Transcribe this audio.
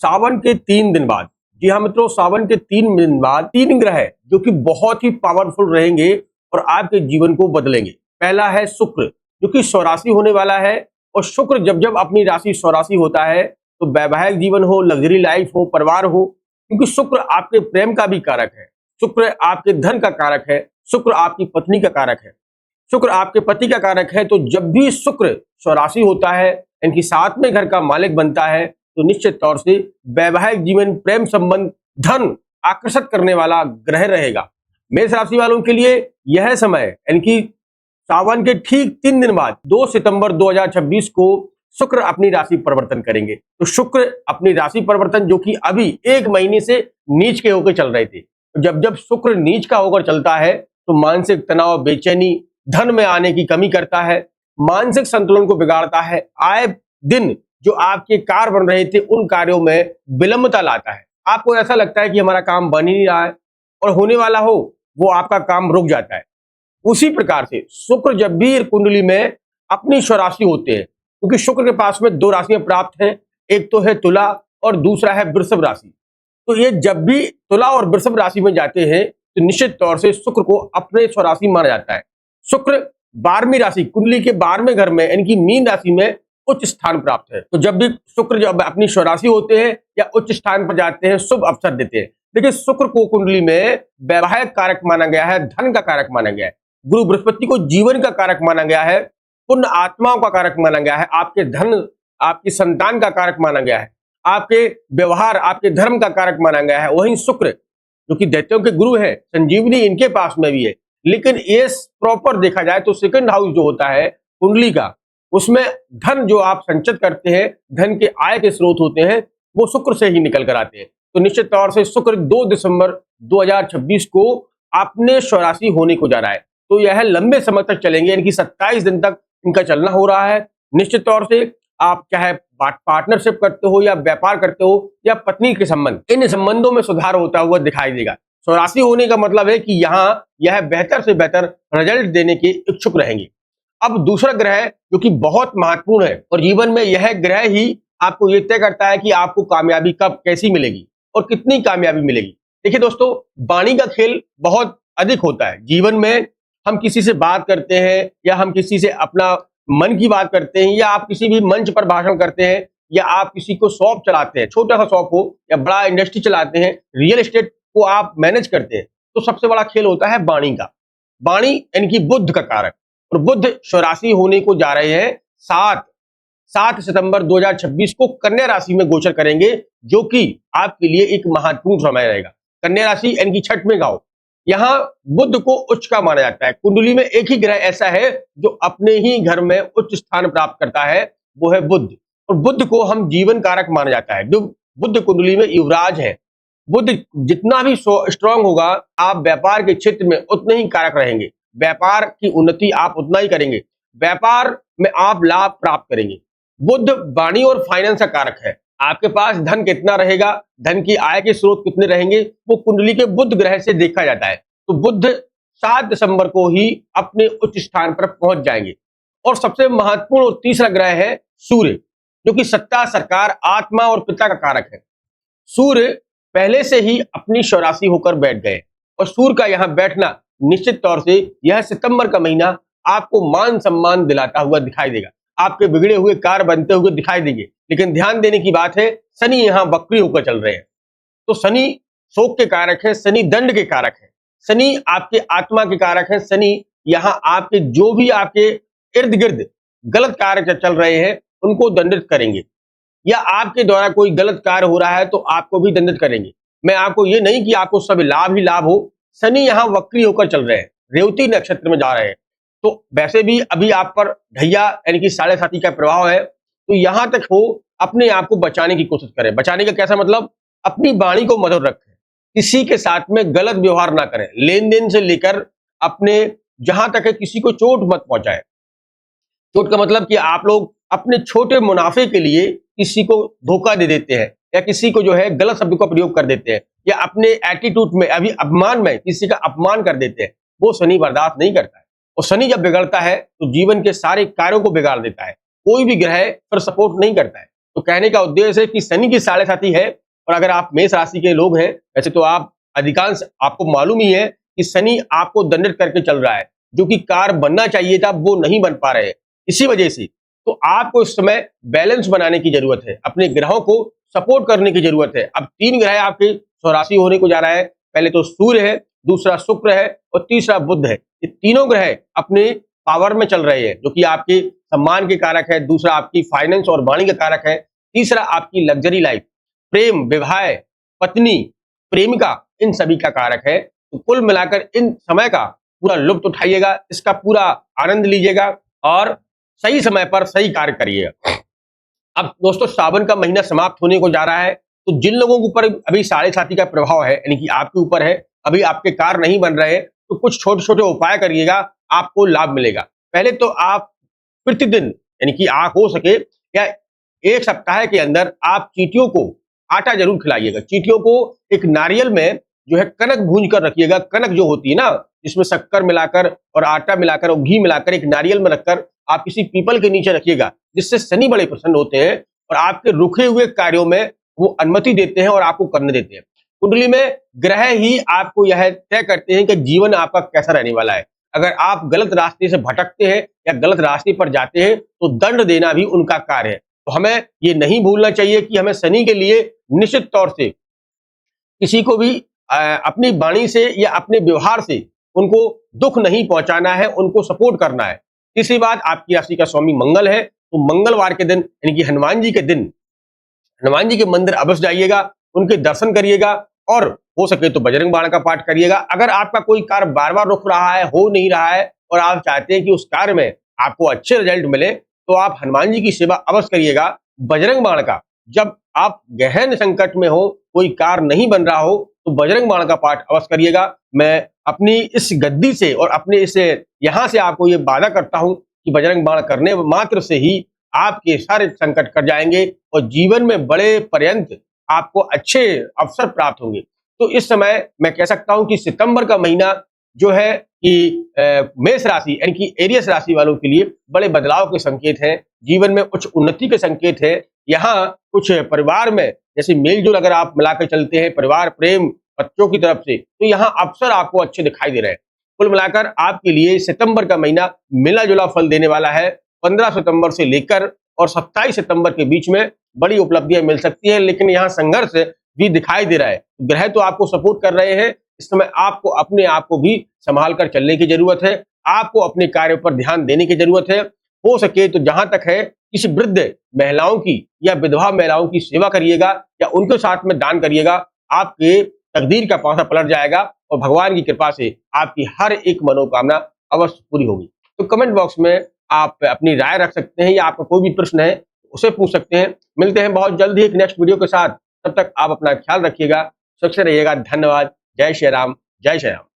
सावन के 3 दिन बाद, जी हाँ मित्रों, सावन के 3 दिन बाद 3 ग्रह जो कि बहुत ही पावरफुल रहेंगे और आपके जीवन को बदलेंगे। पहला है शुक्र, जो कि स्वराशि होने वाला है। और शुक्र जब जब अपनी राशि स्वराशि होता है तो वैवाहिक जीवन हो, लग्जरी लाइफ हो, परिवार हो, क्योंकि शुक्र आपके प्रेम का भी कारक है, शुक्र आपके धन का कारक है, शुक्र आपकी पत्नी का कारक है, शुक्र आपके पति का कारक है। तो जब भी शुक्र स्वराशि होता है, इनकी साथ में घर का मालिक बनता है, तो निश्चित तौर से वैवाहिक जीवन, प्रेम संबंध, धन आकर्षित करने वाला ग्रह रहेगा। मेष राशि वालों के लिए यह समय इनकी सावन के ठीक 3 दिन बाद 2 सितंबर 2026 को शुक्र अपनी राशि परिवर्तन करेंगे। तो शुक्र अपनी राशि परिवर्तन, जो कि अभी 1 महीने से नीच के होकर चल रहे थे, जब जब शुक्र नीच का होकर चलता है तो मानसिक तनाव, बेचैनी, धन में आने की कमी करता है, मानसिक संतुलन को बिगाड़ता है, आए दिन जो आपके कार्य बन रहे थे उन कार्यों में विलंबता लाता है। आपको ऐसा लगता है कि हमारा काम बन ही नहीं रहा है, और होने वाला हो वो आपका काम रुक जाता है। उसी प्रकार से शुक्र जब भी कुंडली में अपनी स्वराशि होते हैं, क्योंकि शुक्र के पास में 2 राशियां प्राप्त हैं, एक तो है तुला और दूसरा है वृषभ राशि। तो ये जब भी तुला और वृषभ राशि में जाते हैं तो निश्चित तौर से शुक्र को अपने स्वराशि माना जाता है। शुक्र 12वीं राशि, कुंडली के 12वें घर में, इनकी मीन राशि में उच्च स्थान प्राप्त है। तो जब भी शुक्र जब अपनी स्वराशि होते हैं या उच्च स्थान पर जाते हैं, शुभ अवसर देते हैं। देखिए, शुक्र को कुंडली में वैवाहिक कारक माना गया है, धन का कारक माना गया है। गुरु बृहस्पति को जीवन का कारक माना गया है, पुण्य आत्माओं का कारक माना गया है, आपके धन, आपकी संतान का कारक माना गया है, आपके व्यवहार, आपके धर्म का कारक माना गया है। वहीं शुक्र जो कि दैत्यों के गुरु है, संजीवनी इनके पास में भी है। लेकिन ये प्रॉपर देखा जाए तो सेकंड हाउस जो होता है कुंडली का, उसमें धन जो आप संचित करते हैं, धन के आय के स्रोत होते हैं, वो शुक्र से ही निकल कर आते हैं। तो निश्चित तौर से शुक्र 2 दिसंबर 2026 को अपने स्वराशि होने को जा रहा है। तो यह लंबे समय तक चलेंगे, इनकी 27 दिन तक इनका चलना हो रहा है। निश्चित तौर से आप चाहे पार्टनरशिप करते हो या व्यापार करते हो या पत्नी के संबंध, इन संबंधों में सुधार होता हुआ दिखाई देगा। स्वराशि होने का मतलब है कि यहाँ यह बेहतर से बेहतर रिजल्ट देने के इच्छुक रहेंगे। अब दूसरा ग्रह जो कि बहुत महत्वपूर्ण है, और जीवन में यह ग्रह ही आपको ये तय करता है कि आपको कामयाबी कब, कैसी मिलेगी और कितनी कामयाबी मिलेगी। देखिए दोस्तों, वाणी का खेल बहुत अधिक होता है। जीवन में हम किसी से बात करते हैं या हम किसी से अपना मन की बात करते हैं, या आप किसी भी मंच पर भाषण करते हैं, या आप किसी को शॉप चलाते हैं, छोटा सा शॉप हो या बड़ा इंडस्ट्री चलाते हैं, रियल एस्टेट को आप मैनेज करते हैं, तो सबसे बड़ा खेल होता है वाणी का। वाणी इनकी बुध का कारक, और बुध स्वराशि होने को जा रहे हैं 7 सितंबर 2026 को कन्या राशि में गोचर करेंगे, जो कि आपके लिए एक महत्वपूर्ण समय रहेगा। कन्या राशि इनकी 6वें गांव, यहाँ बुध को उच्च का माना जाता है। कुंडली में एक ही ग्रह ऐसा है जो अपने ही घर में उच्च स्थान प्राप्त करता है, वो है बुध। और बुध को हम जीवन कारक माना जाता है। जो बुध कुंडली में युवराज है, बुध जितना भी स्ट्रांग होगा, आप व्यापार के क्षेत्र में उतने ही कारक रहेंगे, व्यापार की उन्नति आप उतना ही करेंगे, व्यापार में आप लाभ प्राप्त करेंगे। बुध वाणी और फाइनेंस का कारक है। आपके पास धन कितना रहेगा, धन की आय के स्रोत कितने रहेंगे, वो कुंडली के बुध ग्रह से देखा जाता है। तो बुध 7 दिसंबर को ही अपने उच्च स्थान पर पहुंच जाएंगे। और सबसे महत्वपूर्ण और तीसरा ग्रह है सूर्य, जो कि सत्ता, सरकार, आत्मा और पिता का कारक है। सूर्य पहले से ही अपनी स्वराशि होकर बैठ गए, और सूर्य का यहाँ बैठना निश्चित तौर से यह सितंबर का महीना आपको मान सम्मान दिलाता हुआ दिखाई देगा। आपके बिगड़े हुए कार्य बनते हुए दिखाई देंगे। लेकिन ध्यान देने की बात है, शनि यहाँ वक्री होकर चल रहे हैं। तो शनि शोक के कारक है, शनि दंड के कारक है, शनि आपके आत्मा के कारक है। शनि यहाँ आपके जो भी आपके इर्द गिर्द गलत कार्य चल रहे हैं उनको दंडित करेंगे, या आपके द्वारा कोई गलत कार्य हो रहा है तो आपको भी दंडित करेंगे। मैं आपको ये नहीं कि आपको सब लाभ ही लाभ हो। शनि यहाँ वक्री होकर चल रहे हैं, रेवती नक्षत्र में जा रहे हैं। तो वैसे भी अभी आप पर ढैया यानी कि 7.5 का प्रभाव है। तो यहां तक हो अपने आप को बचाने की कोशिश करें। बचाने का कैसा मतलब, अपनी वाणी को मधुर रखें, किसी के साथ में गलत व्यवहार ना करें, लेन देन से लेकर अपने जहां तक है किसी को चोट मत पहुंचाएं। चोट का मतलब कि आप लोग अपने छोटे मुनाफे के लिए किसी को धोखा दे देते हैं, या किसी को जो है गलत शब्द का प्रयोग कर देते हैं, या अपने एटीट्यूड में, अभी अपमान में किसी का अपमान कर देते हैं। वो शनि बर्दाश्त नहीं करता है, और शनि जब बिगड़ता है तो जीवन के सारे कार्यों को बिगाड़ देता है। कोई भी ग्रह पर सपोर्ट नहीं करता है। तो कहने का उद्देश्य है कि शनि की साढ़े साथी है, और अगर आप मेष राशि के लोग हैं, वैसे तो आप अधिकांश आपको मालूम ही है कि शनि आपको दंडित करके चल रहा है, जो कि कार्य बनना चाहिए था वो नहीं बन पा रहे हैं। इसी वजह से तो आपको इस समय बैलेंस बनाने की जरूरत है, अपने ग्रहों को सपोर्ट करने की जरूरत है। अब 3 ग्रह आपके स्वराशि होने को जा रहा है। पहले तो सूर्य है, दूसरा शुक्र है और तीसरा बुध है। ये तीनों ग्रह अपने पावर में चल रहे हैं, जो कि आपके सम्मान के कारक है, दूसरा आपकी फाइनेंस और वाणी का कारक है, तीसरा आपकी लग्जरी लाइफ, प्रेम, विवाह, पत्नी, प्रेमिका, इन सभी का कारक है। तो कुल मिलाकर इन समय का पूरा लुत्फ उठाइएगा, इसका पूरा आनंद लीजिएगा और सही समय पर सही कार्य करिएगा। अब दोस्तों सावन का महीना समाप्त होने को जा रहा है, तो जिन लोगों के ऊपर अभी साढ़े साथी का प्रभाव है, यानी कि आपके ऊपर है, अभी आपके कार्य नहीं बन रहे, तो कुछ छोटे छोटे उपाय करिएगा, आपको लाभ मिलेगा। पहले तो आप प्रतिदिन, यानी कि आप हो सके या एक सप्ताह के अंदर आप चींटियों को आटा जरूर खिलाइएगा। चींटियों को एक नारियल में जो है कनक भूंज कर रखिएगा। कनक जो होती है ना, जिसमें शक्कर मिलाकर और आटा मिलाकर और घी मिलाकर एक नारियल में रखकर आप किसी पीपल के नीचे रखिएगा, जिससे शनि बड़े प्रसन्न होते हैं और आपके रुके हुए कार्यों में वो अनुमति देते हैं और आपको करने देते हैं। कुंडली में ग्रह ही आपको यह तय करते हैं कि जीवन आपका कैसा रहने वाला है। अगर आप गलत रास्ते से भटकते हैं या गलत रास्ते पर जाते हैं, तो दंड देना भी उनका कार्य है। तो हमें ये नहीं भूलना चाहिए कि हमें शनि के लिए निश्चित तौर से किसी को भी अपनी वाणी से या अपने व्यवहार से उनको दुख नहीं पहुंचाना है, उनको सपोर्ट करना है। तीसरी बात, आपकी राशि का स्वामी मंगल है, तो मंगलवार के दिन यानी कि हनुमान जी के दिन हनुमान जी के मंदिर अवश्य जाइएगा, उनके दर्शन करिएगा और हो सके तो बजरंग बाण का पाठ करिएगा। अगर आपका कोई कार्य बार बार रुक रहा है, हो नहीं रहा है और आप चाहते हैं कि उस कार्य में आपको अच्छे रिजल्ट मिले, तो आप हनुमान जी की सेवा अवश्य करिएगा। बजरंग बाण का, जब आप गहन संकट में हो, कोई कार्य नहीं बन रहा हो, तो बजरंग बाण का पाठ अवश्य करिएगा। मैं अपनी इस गद्दी से और अपने इस यहां से आपको ये वादा करता हूं कि बजरंग बाण करने मात्र से ही आपके सारे संकट कट जाएंगे और जीवन में बड़े पर्यंत आपको अच्छे अवसर प्राप्त होंगे। तो इस समय मैं कह सकता हूं कि सितंबर का महीना जो है कि मेष राशि यानी कि एरियस राशि वालों के लिए बड़े बदलाव के संकेत हैं, जीवन में उच्च उन्नति के संकेत है। यहाँ कुछ परिवार में जैसे मेलजोल अगर आप मिलाकर चलते हैं, परिवार प्रेम बच्चों की तरफ से, तो यहाँ अवसर आपको अच्छे दिखाई दे रहे हैं। कुल मिलाकर आपके लिए सितंबर का महीना मिला जुला फल देने वाला है। 15 सितंबर से लेकर और 27 सितंबर के बीच में बड़ी उपलब्धियां मिल सकती हैं, लेकिन यहाँ संघर्ष भी दिखाई दे रहा है। ग्रह तो आपको सपोर्ट कर रहे हैं, इस समय आपको अपने आप को भी संभाल कर चलने की जरूरत है। आपको अपने कार्य पर ध्यान देने की जरूरत है। हो सके तो जहां तक है किसी वृद्ध महिलाओं की या विधवा महिलाओं की सेवा करिएगा या उनके साथ में दान करिएगा। आपके तकदीर का पासा पलट जाएगा और भगवान की कृपा से आपकी हर एक मनोकामना अवश्य पूरी होगी। तो कमेंट बॉक्स में आप अपनी राय रख सकते हैं या आपका कोई भी प्रश्न है उसे पूछ सकते हैं। मिलते हैं बहुत जल्द ही एक नेक्स्ट वीडियो के साथ। तब तक आप अपना ख्याल रखिएगा, सुरक्षित रहिएगा। धन्यवाद। जय श्री राम, जय श्री राम।